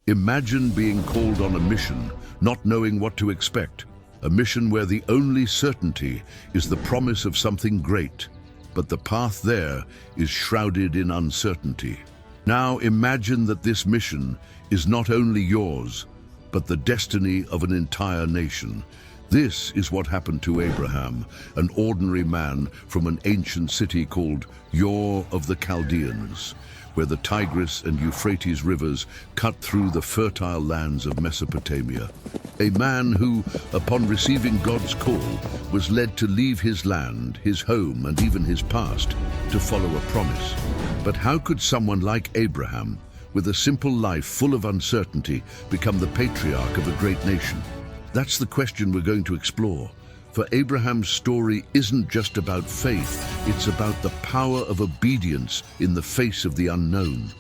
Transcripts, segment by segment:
Imagine being called on a mission, not knowing what to expect. A mission where the only certainty is the promise of something great, but the path there is shrouded in uncertainty. Now imagine that this mission is not only yours, but the destiny of an entire nation. This is what happened to Abraham, an ordinary man from an ancient city called Ur of the Chaldeans, where the Tigris and Euphrates rivers cut through the fertile lands of Mesopotamia. A man who, upon receiving God's call, was led to leave his land, his home, and even his past to follow a promise. But how could someone like Abraham, with a simple life full of uncertainty, become the patriarch of a great nation? That's the question we're going to explore. For Abraham's story isn't just about faith, it's about the power of obedience in the face of the unknown.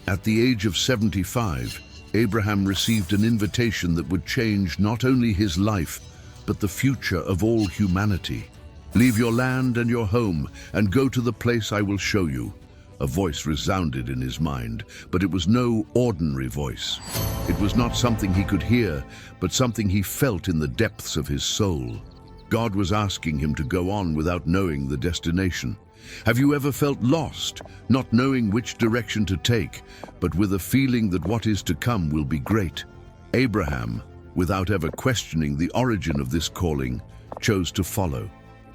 At the age of 75, Abraham received an invitation that would change not only his life, but the future of all humanity. "Leave your land and your home and go to the place I will show you." A voice resounded in his mind, but it was no ordinary voice. It was not something he could hear, but something he felt in the depths of his soul. God was asking him to go on without knowing the destination. Have you ever felt lost, not knowing which direction to take, but with a feeling that what is to come will be great? Abraham, without ever questioning the origin of this calling, chose to follow.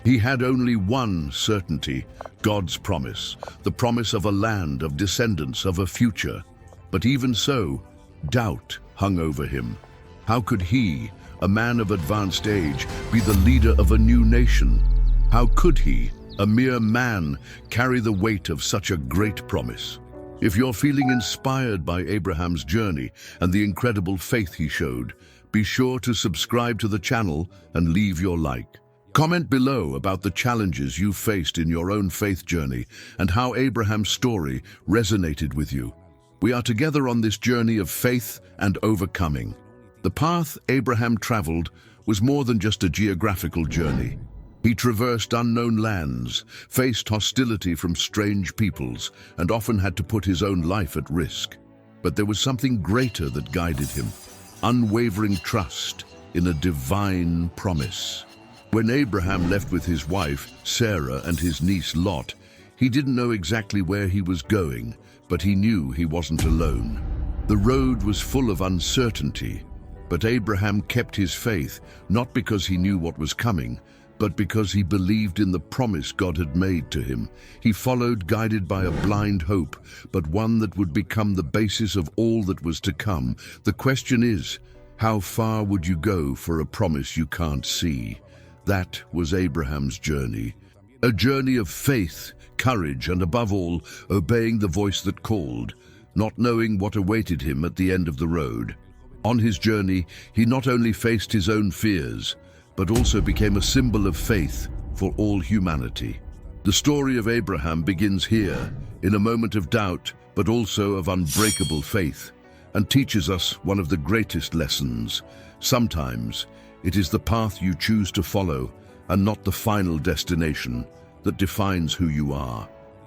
He had only one certainty: God's promise, the promise of a land, of descendants, of a future. But even so, doubt hung over him. How could he, a man of advanced age, be the leader of a new nation? How could he, a mere man, carry the weight of such a great promise? If you're feeling inspired by Abraham's journey and the incredible faith he showed, be sure to subscribe to the channel and leave your like. Comment below about the challenges you faced in your own faith journey and how Abraham's story resonated with you. We are together on this journey of faith and overcoming. The path Abraham traveled was more than just a geographical journey. He traversed unknown lands, faced hostility from strange peoples, and often had to put his own life at risk. But there was something greater that guided him: unwavering trust in a divine promise. When Abraham left with his wife, Sarah, and his niece Lot, he didn't know exactly where he was going, but he knew he wasn't alone. The road was full of uncertainty, but Abraham kept his faith, not because he knew what was coming, but because he believed in the promise God had made to him. He followed, guided by a blind hope, but one that would become the basis of all that was to come. The question is, how far would you go for a promise you can't see? That was Abraham's journey. A journey of faith, courage, and above all, obeying the voice that called, not knowing what awaited him at the end of the road. On his journey, he not only faced his own fears, but also became a symbol of faith for all humanity. The story of Abraham begins here, in a moment of doubt, but also of unbreakable faith, and teaches us one of the greatest lessons. Sometimes, it is the path you choose to follow, and not the final destination, that defines who you are.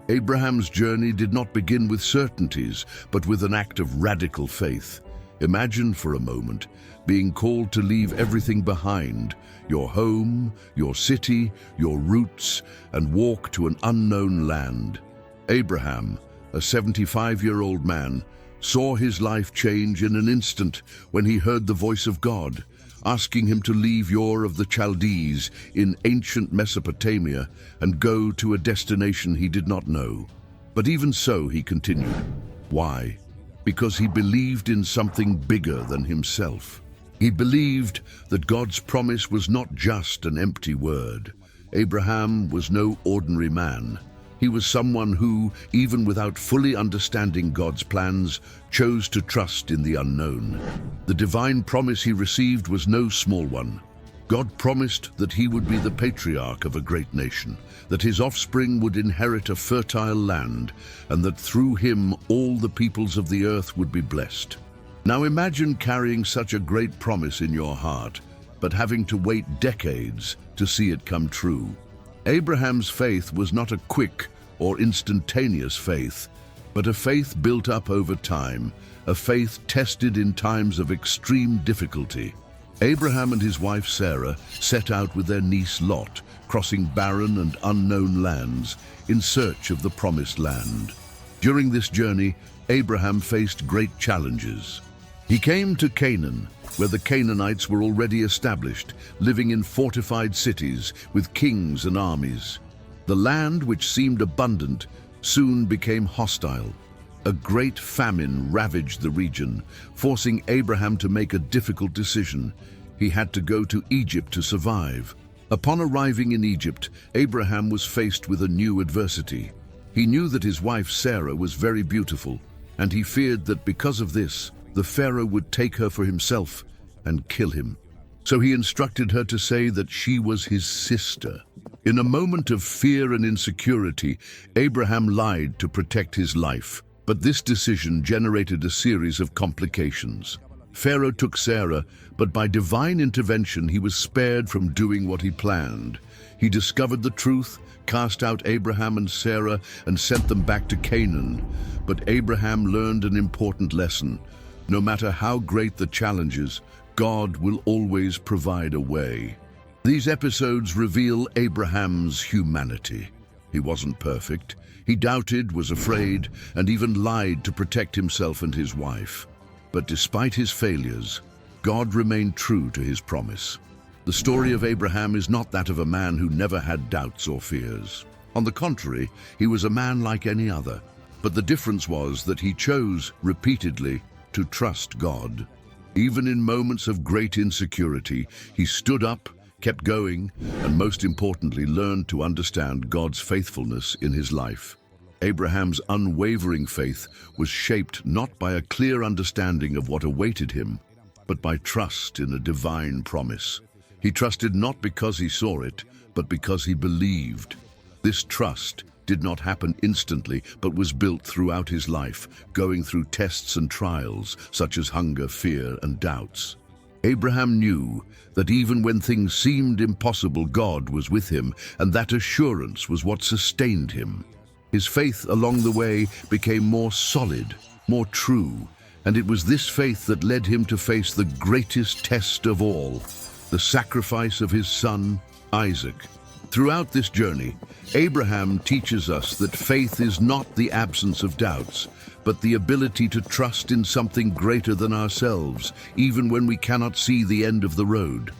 Abraham's journey did not begin with certainties, but with an act of radical faith. Imagine for a moment being called to leave everything behind, your home, your city, your roots, and walk to an unknown land. Abraham, a 75-year-old man, saw his life change in an instant when he heard the voice of God, asking him to leave Ur of the Chaldeans in ancient Mesopotamia and go to a destination he did not know. But even so, he continued. Why? Because he believed in something bigger than himself. He believed that God's promise was not just an empty word. Abraham was no ordinary man. He was someone who, even without fully understanding God's plans, chose to trust in the unknown. The divine promise he received was no small one. God promised that he would be the patriarch of a great nation, that his offspring would inherit a fertile land, and that through him all the peoples of the earth would be blessed. Now imagine carrying such a great promise in your heart, but having to wait decades to see it come true. Abraham's faith was not a quick or instantaneous faith. but a faith built up over time, a faith tested in times of extreme difficulty. Abraham and his wife Sarah set out with their niece Lot, crossing barren and unknown lands in search of the promised land. During this journey, Abraham faced great challenges. He came to Canaan, where the Canaanites were already established, living in fortified cities with kings and armies. The land, which seemed abundant, soon became hostile. A great famine ravaged the region, forcing Abraham to make a difficult decision. He had to go to Egypt to survive. Upon arriving in Egypt, Abraham was faced with a new adversity. He knew that his wife Sarah was very beautiful, and he feared that because of this, the Pharaoh would take her for himself and kill him. So he instructed her to say that she was his sister. In a moment of fear and insecurity, Abraham lied to protect his life. But this decision generated a series of complications. Pharaoh took Sarah, but by divine intervention he was spared from doing what he planned. He discovered the truth, cast out Abraham and Sarah, and sent them back to Canaan. But Abraham learned an important lesson. No matter how great the challenges, God will always provide a way. These episodes reveal Abraham's humanity. He wasn't perfect. He doubted, was afraid, and even lied to protect himself and his wife. But despite his failures, God remained true to his promise. The story of Abraham is not that of a man who never had doubts or fears. On the contrary, he was a man like any other. But the difference was that he chose, repeatedly, to trust God. Even in moments of great insecurity, he stood up, kept going, and most importantly, learned to understand God's faithfulness in his life. Abraham's unwavering faith was shaped not by a clear understanding of what awaited him, but by trust in a divine promise. He trusted not because he saw it, but because he believed. This trust did not happen instantly, but was built throughout his life, going through tests and trials, such as hunger, fear, and doubts. Abraham knew that even when things seemed impossible, God was with him, and that assurance was what sustained him. His faith along the way became more solid, more true, and it was this faith that led him to face the greatest test of all, the sacrifice of his son, Isaac. Throughout this journey, Abraham teaches us that faith is not the absence of doubts, but the ability to trust in something greater than ourselves, even when we cannot see the end of the road.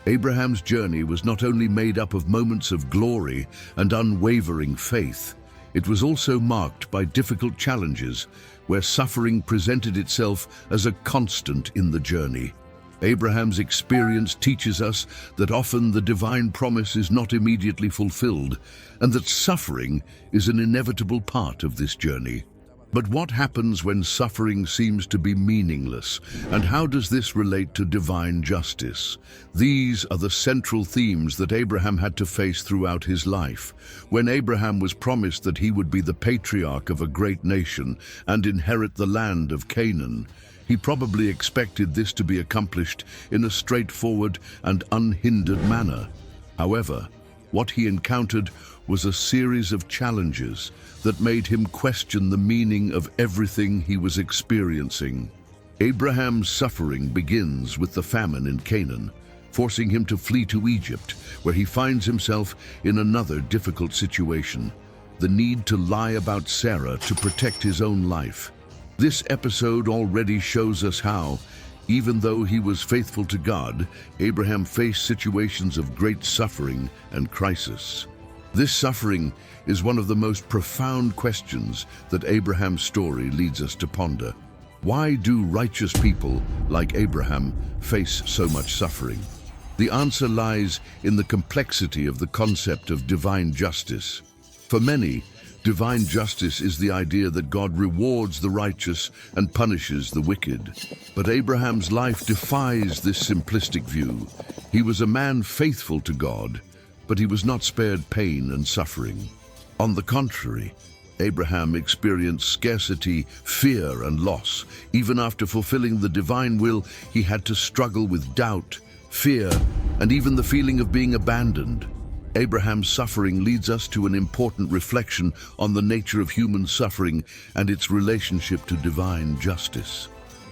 Abraham's journey was not only made up of moments of glory and unwavering faith, it was also marked by difficult challenges, where suffering presented itself as a constant in the journey. Abraham's experience teaches us that often the divine promise is not immediately fulfilled, and that suffering is an inevitable part of this journey. But what happens when suffering seems to be meaningless, and how does this relate to divine justice? These are the central themes that Abraham had to face throughout his life. When Abraham was promised that he would be the patriarch of a great nation and inherit the land of Canaan, he probably expected this to be accomplished in a straightforward and unhindered manner. However, what he encountered was a series of challenges that made him question the meaning of everything he was experiencing. Abraham's suffering begins with the famine in Canaan, forcing him to flee to Egypt, where he finds himself in another difficult situation: the need to lie about Sarah to protect his own life. This episode already shows us how, even though he was faithful to God, Abraham faced situations of great suffering and crisis. This suffering is one of the most profound questions that Abraham's story leads us to ponder. Why do righteous people, like Abraham, face so much suffering? The answer lies in the complexity of the concept of divine justice. For many, divine justice is the idea that God rewards the righteous and punishes the wicked. But Abraham's life defies this simplistic view. He was a man faithful to God, but he was not spared pain and suffering. On the contrary, Abraham experienced scarcity, fear, and loss. Even after fulfilling the divine will, he had to struggle with doubt, fear, and even the feeling of being abandoned. Abraham's suffering leads us to an important reflection on the nature of human suffering and its relationship to divine justice.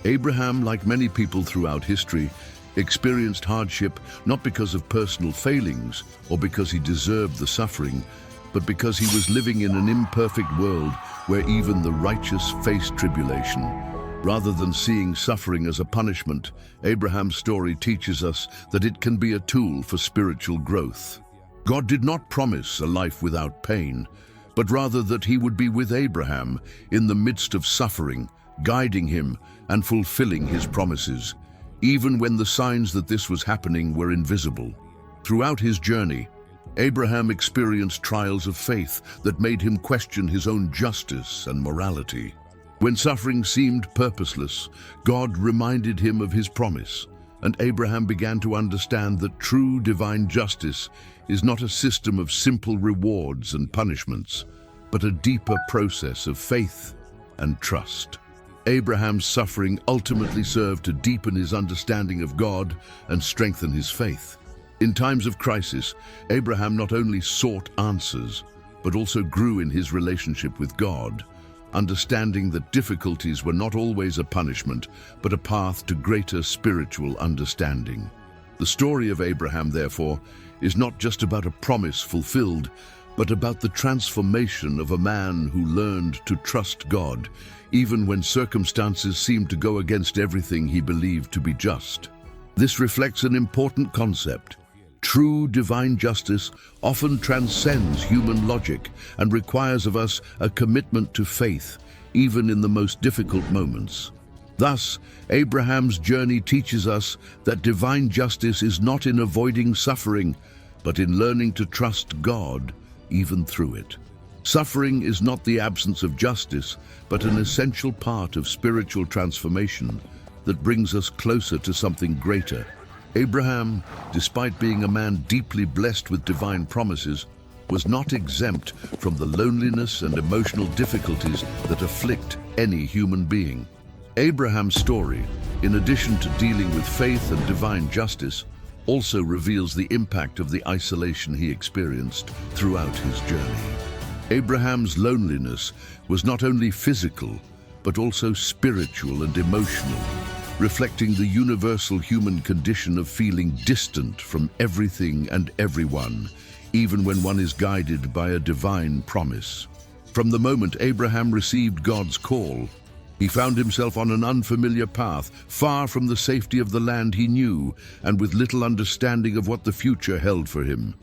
Abraham, like many people throughout history, experienced hardship not because of personal failings or because he deserved the suffering, but because he was living in an imperfect world where even the righteous face tribulation. Rather than seeing suffering as a punishment, Abraham's story teaches us that it can be a tool for spiritual growth. God did not promise a life without pain, but rather that he would be with Abraham in the midst of suffering, guiding him and fulfilling his promises, even when the signs that this was happening were invisible. Throughout his journey, Abraham experienced trials of faith that made him question his own justice and morality. When suffering seemed purposeless, God reminded him of his promise, and Abraham began to understand that true divine justice is not a system of simple rewards and punishments, but a deeper process of faith and trust. Abraham's suffering ultimately served to deepen his understanding of God and strengthen his faith. In times of crisis, Abraham not only sought answers, but also grew in his relationship with God, understanding that difficulties were not always a punishment, but a path to greater spiritual understanding. The story of Abraham, therefore, is not just about a promise fulfilled, but about the transformation of a man who learned to trust God, even when circumstances seemed to go against everything he believed to be just. This reflects an important concept. True divine justice often transcends human logic and requires of us a commitment to faith, even in the most difficult moments. Thus, Abraham's journey teaches us that divine justice is not in avoiding suffering, but in learning to trust God even through it. Suffering is not the absence of justice, but an essential part of spiritual transformation that brings us closer to something greater. Abraham, despite being a man deeply blessed with divine promises, was not exempt from the loneliness and emotional difficulties that afflict any human being. Abraham's story, in addition to dealing with faith and divine justice, also reveals the impact of the isolation he experienced throughout his journey. Abraham's loneliness was not only physical, but also spiritual and emotional, reflecting the universal human condition of feeling distant from everything and everyone, even when one is guided by a divine promise. From the moment Abraham received God's call, he found himself on an unfamiliar path, far from the safety of the land he knew, and with little understanding of what the future held for him.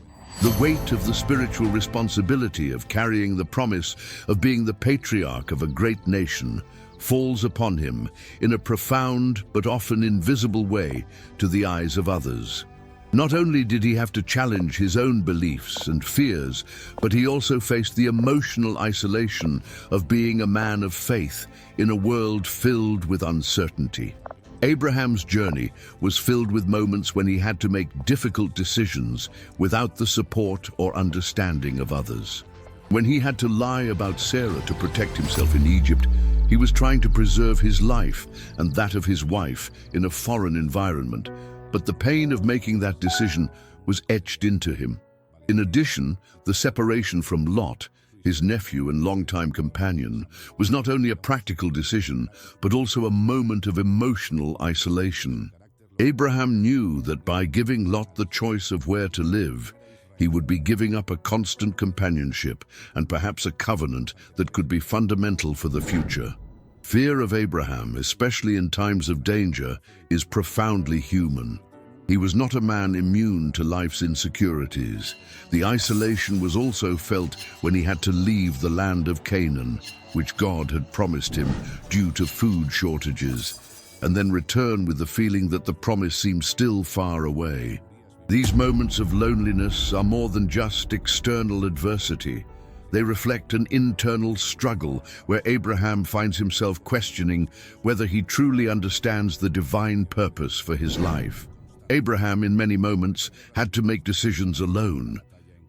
The weight of the spiritual responsibility of carrying the promise of being the patriarch of a great nation falls upon him in a profound but often invisible way to the eyes of others. Not only did he have to challenge his own beliefs and fears, but he also faced the emotional isolation of being a man of faith in a world filled with uncertainty. Abraham's journey was filled with moments when he had to make difficult decisions without the support or understanding of others. When he had to lie about Sarah to protect himself in Egypt, he was trying to preserve his life and that of his wife in a foreign environment, but the pain of making that decision was etched into him. In addition, the separation from Lot, his nephew and longtime companion, was not only a practical decision, but also a moment of emotional isolation. Abraham knew that by giving Lot the choice of where to live, he would be giving up a constant companionship and perhaps a covenant that could be fundamental for the future. Fear of Abraham, especially in times of danger, is profoundly human. He was not a man immune to life's insecurities. The isolation was also felt when he had to leave the land of Canaan, which God had promised him due to food shortages, and then return with the feeling that the promise seemed still far away. These moments of loneliness are more than just external adversity. They reflect an internal struggle where Abraham finds himself questioning whether he truly understands the divine purpose for his life. Abraham, in many moments, had to make decisions alone,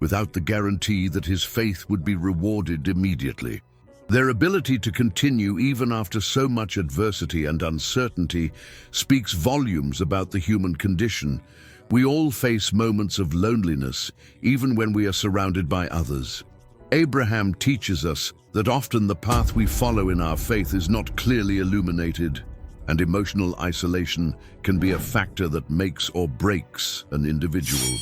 without the guarantee that his faith would be rewarded immediately. Their ability to continue even after so much adversity and uncertainty speaks volumes about the human condition. We all face moments of loneliness, even when we are surrounded by others. Abraham teaches us that often the path we follow in our faith is not clearly illuminated, and emotional isolation can be a factor that makes or breaks an individual.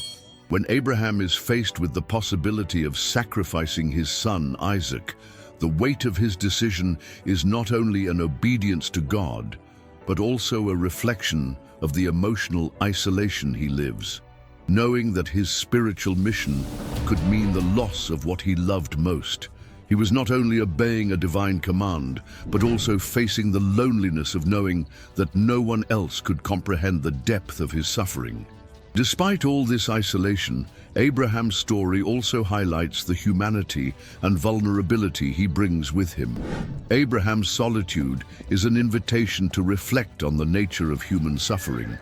When Abraham is faced with the possibility of sacrificing his son Isaac, the weight of his decision is not only an obedience to God, but also a reflection of the emotional isolation he lives. Knowing that his spiritual mission could mean the loss of what he loved most, he was not only obeying a divine command, but also facing the loneliness of knowing that no one else could comprehend the depth of his suffering. Despite all this isolation, Abraham's story also highlights the humanity and vulnerability he brings with him. Abraham's solitude is an invitation to reflect on the nature of human suffering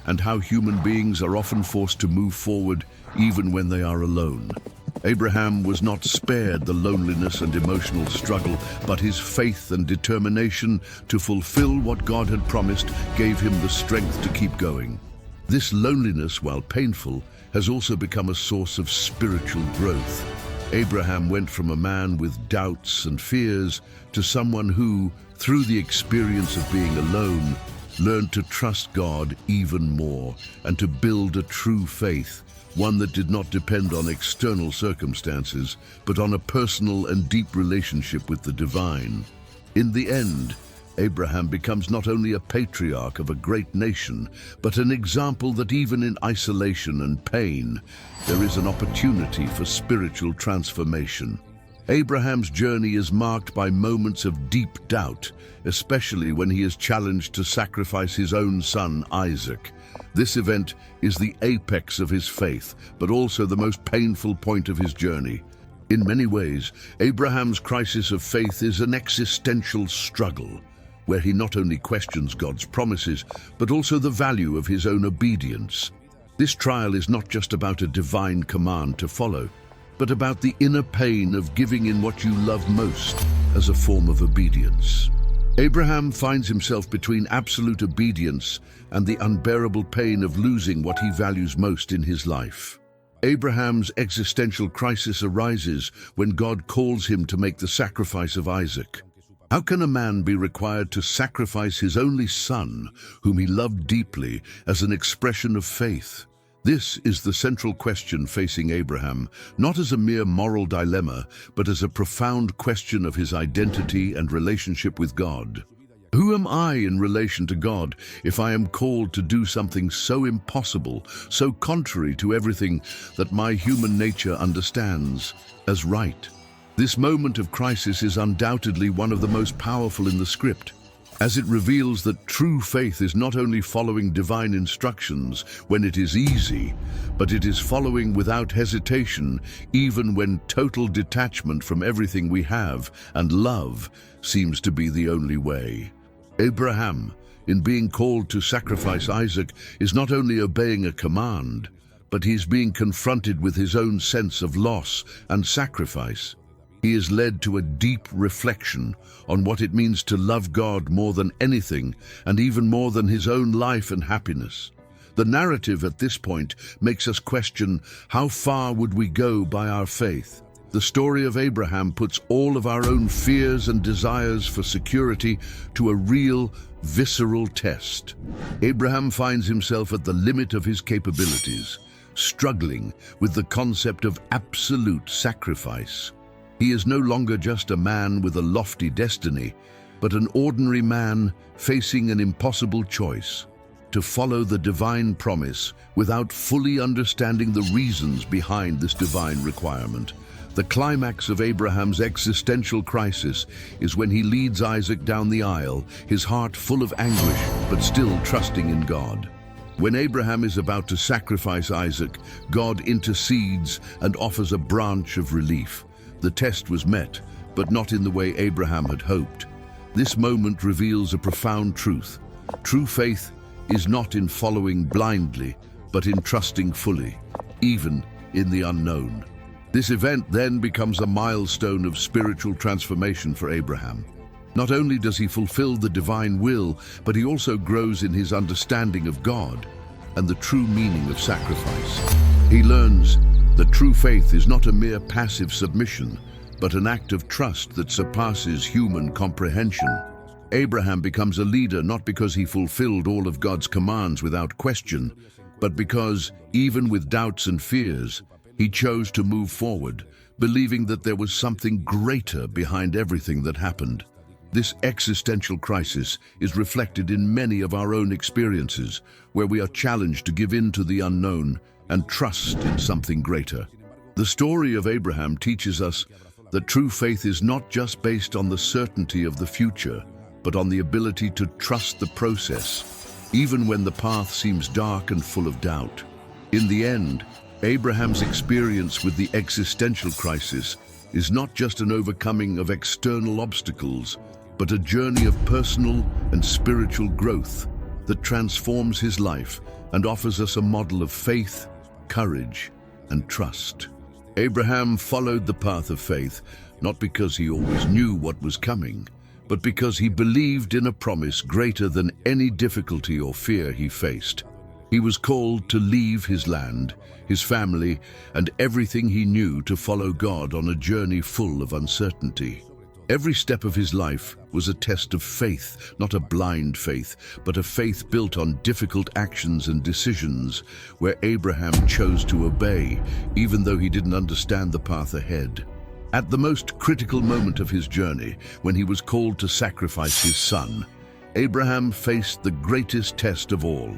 and how human beings are often forced to move forward even when they are alone. Abraham was not spared the loneliness and emotional struggle, but his faith and determination to fulfill what God had promised gave him the strength to keep going. This loneliness, while painful, has also become a source of spiritual growth. Abraham went from a man with doubts and fears to someone who, through the experience of being alone, learned to trust God even more and to build a true faith, one that did not depend on external circumstances, but on a personal and deep relationship with the divine. In the end, Abraham becomes not only a patriarch of a great nation, but an example that even in isolation and pain, there is an opportunity for spiritual transformation. Abraham's journey is marked by moments of deep doubt, especially when he is challenged to sacrifice his own son, Isaac. This event is the apex of his faith, but also the most painful point of his journey. In many ways, Abraham's crisis of faith is an existential struggle, where he not only questions God's promises, but also the value of his own obedience. This trial is not just about a divine command to follow, but about the inner pain of giving in what you love most as a form of obedience. Abraham finds himself between absolute obedience and the unbearable pain of losing what he values most in his life. Abraham's existential crisis arises when God calls him to make the sacrifice of Isaac. How can a man be required to sacrifice his only son, whom he loved deeply, as an expression of faith? This is the central question facing Abraham, not as a mere moral dilemma, but as a profound question of his identity and relationship with God. Who am I in relation to God if I am called to do something so impossible, so contrary to everything that my human nature understands as right? This moment of crisis is undoubtedly one of the most powerful in the script, as it reveals that true faith is not only following divine instructions when it is easy, but it is following without hesitation, even when total detachment from everything we have and love seems to be the only way. Abraham, in being called to sacrifice Isaac, is not only obeying a command, but he is being confronted with his own sense of loss and sacrifice. He is led to a deep reflection on what it means to love God more than anything, and even more than his own life and happiness. The narrative at this point makes us question, how far would we go by our faith? The story of Abraham puts all of our own fears and desires for security to a real, visceral test. Abraham finds himself at the limit of his capabilities, struggling with the concept of absolute sacrifice. He is no longer just a man with a lofty destiny, but an ordinary man facing an impossible choice: to follow the divine promise without fully understanding the reasons behind this divine requirement. The climax of Abraham's existential crisis is when he leads Isaac down the aisle, his heart full of anguish, but still trusting in God. When Abraham is about to sacrifice Isaac, God intercedes and offers a branch of relief. The test was met, but not in the way Abraham had hoped. This moment reveals a profound truth. True faith is not in following blindly, but in trusting fully, even in the unknown. This event then becomes a milestone of spiritual transformation for Abraham. Not only does he fulfill the divine will, but he also grows in his understanding of God. and the true meaning of sacrifice. He learns that true faith is not a mere passive submission, but an act of trust that surpasses human comprehension. Abraham becomes a leader not because he fulfilled all of God's commands without question, but because, even with doubts and fears, he chose to move forward, believing that there was something greater behind everything that happened. This existential crisis is reflected in many of our own experiences, where we are challenged to give in to the unknown and trust in something greater. The story of Abraham teaches us that true faith is not just based on the certainty of the future, but on the ability to trust the process, even when the path seems dark and full of doubt. In the end, Abraham's experience with the existential crisis is not just an overcoming of external obstacles, but a journey of personal and spiritual growth that transforms his life and offers us a model of faith, courage, and trust. Abraham followed the path of faith, not because he always knew what was coming, but because he believed in a promise greater than any difficulty or fear he faced. He was called to leave his land, his family, and everything he knew to follow God on a journey full of uncertainty. Every step of his life was a test of faith, not a blind faith, but a faith built on difficult actions and decisions, where Abraham chose to obey, even though he didn't understand the path ahead. At the most critical moment of his journey, when he was called to sacrifice his son, Abraham faced the greatest test of all.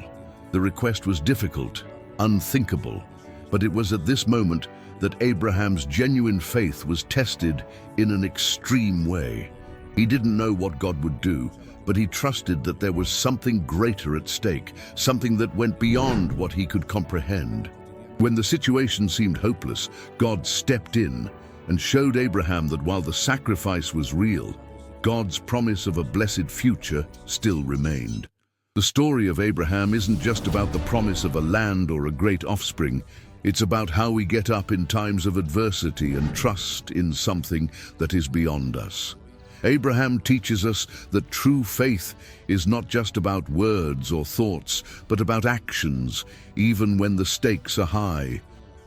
The request was difficult, unthinkable, but it was at this moment that Abraham's genuine faith was tested in an extreme way. He didn't know what God would do, but he trusted that there was something greater at stake, something that went beyond what he could comprehend. When the situation seemed hopeless, God stepped in and showed Abraham that while the sacrifice was real, God's promise of a blessed future still remained. The story of Abraham isn't just about the promise of a land or a great offspring. It's about how we get up in times of adversity and trust in something that is beyond us. Abraham teaches us that true faith is not just about words or thoughts, but about actions, even when the stakes are high.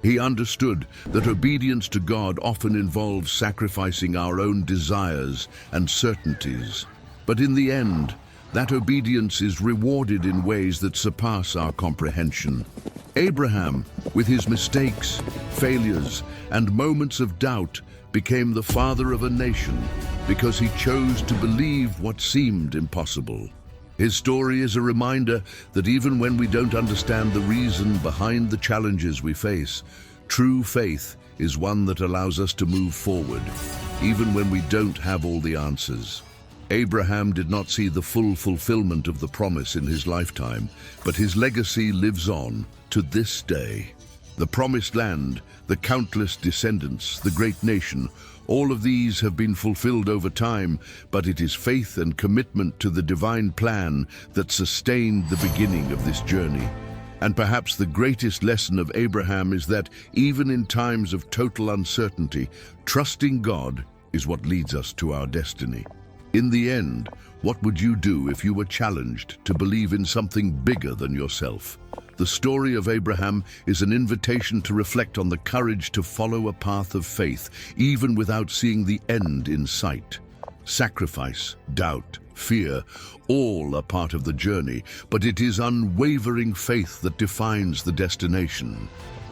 He understood that obedience to God often involves sacrificing our own desires and certainties. But in the end, that obedience is rewarded in ways that surpass our comprehension. Abraham, with his mistakes, failures, and moments of doubt, became the father of a nation because he chose to believe what seemed impossible. His story is a reminder that even when we don't understand the reason behind the challenges we face, true faith is one that allows us to move forward, even when we don't have all the answers. Abraham did not see the full fulfillment of the promise in his lifetime, but his legacy lives on to this day. The promised land, the countless descendants, the great nation, all of these have been fulfilled over time, but it is faith and commitment to the divine plan that sustained the beginning of this journey. And perhaps the greatest lesson of Abraham is that even in times of total uncertainty, trusting God is what leads us to our destiny. In the end, what would you do if you were challenged to believe in something bigger than yourself? The story of Abraham is an invitation to reflect on the courage to follow a path of faith, even without seeing the end in sight. Sacrifice, doubt, fear, all are part of the journey, but it is unwavering faith that defines the destination.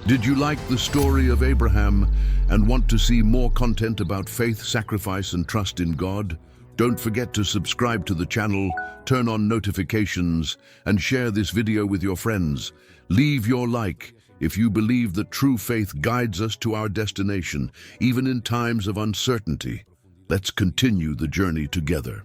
Did you like the story of Abraham and want to see more content about faith, sacrifice, and trust in God? Don't forget to subscribe to the channel, turn on notifications, and share this video with your friends. Leave your like if you believe that true faith guides us to our destination, even in times of uncertainty. Let's continue the journey together.